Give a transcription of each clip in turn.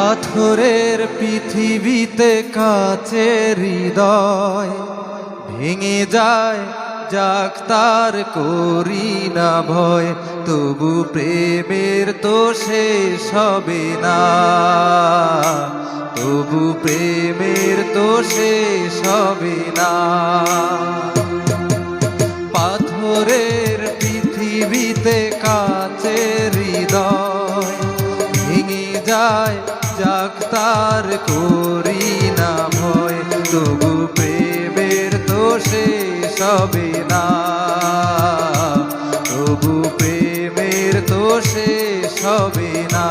পাথরের পৃথিবীতে কাচের হৃদয় ভেঙে যায়, যাক তার করি না ভয়, তবু প্রেমের তো শেষ হবে না, তবু প্রেমের তো শেষ হবে না। পাথরের পৃথিবীতে কাচের হৃদয় ভেঙে যায়, যাক তার করি না ভয়, তবু প্রেমের তো শেষ হবে না, তবু প্রেমের তো শেষ হবে না।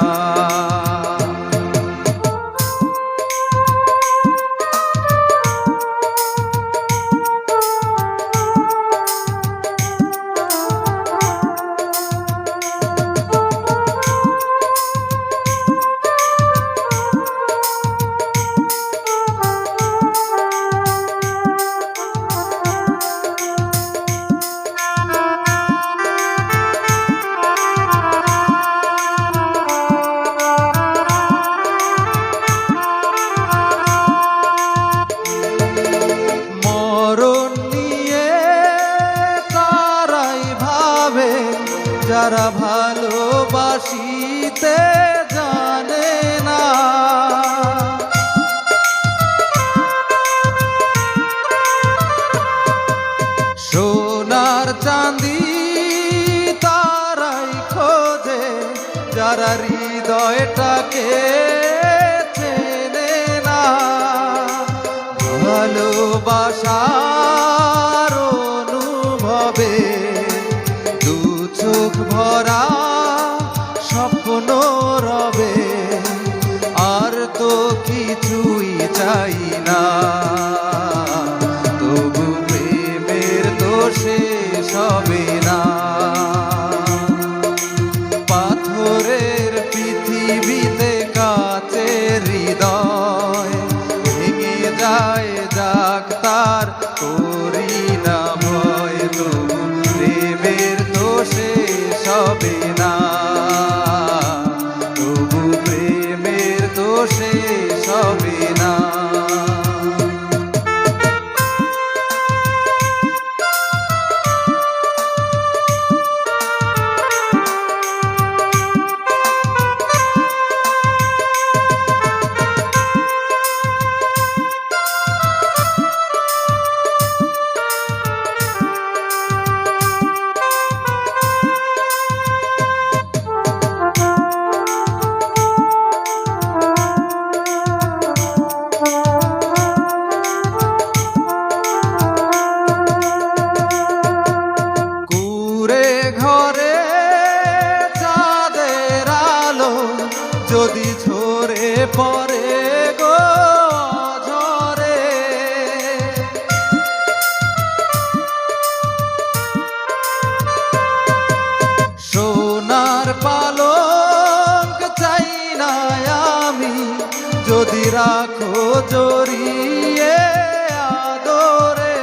যারা ভালোবাসিতে জানে না, সোনার চাঁদি তারাই খোঁজে, যারা হৃদয়টাকে চেনে না। ভালোবাসার অনুভবে চোখ ভরা স্বপ্ন রবে, আর তো কিছুই চাই না, তবু প্রেমের তো শেষ হবে না। পাথরের পৃথিবীতে কাচের হৃদয় ভেঙে যায়, যাক তার করি না ভয়, তবু প্রেমের তো শেষ হবে না, তবু প্রেমের তো শেষ হবে না। যদি ঝরে পড়ে গো ঝরে, সোনার পালঙ্ক চাই না আমি, যদি রাখো জড়িয়ে আদরে।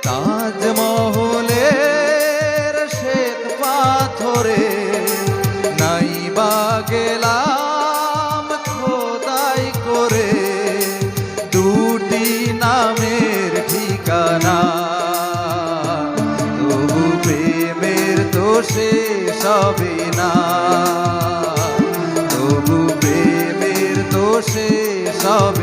তাজমহলের শ্বেত পাথরে নাইবা গেলাম খোদাই করে দুটি নামের ঠিকানা, তবু প্রেমের তো শেষ হবে না, তবু প্রেমের তো শেষ হবে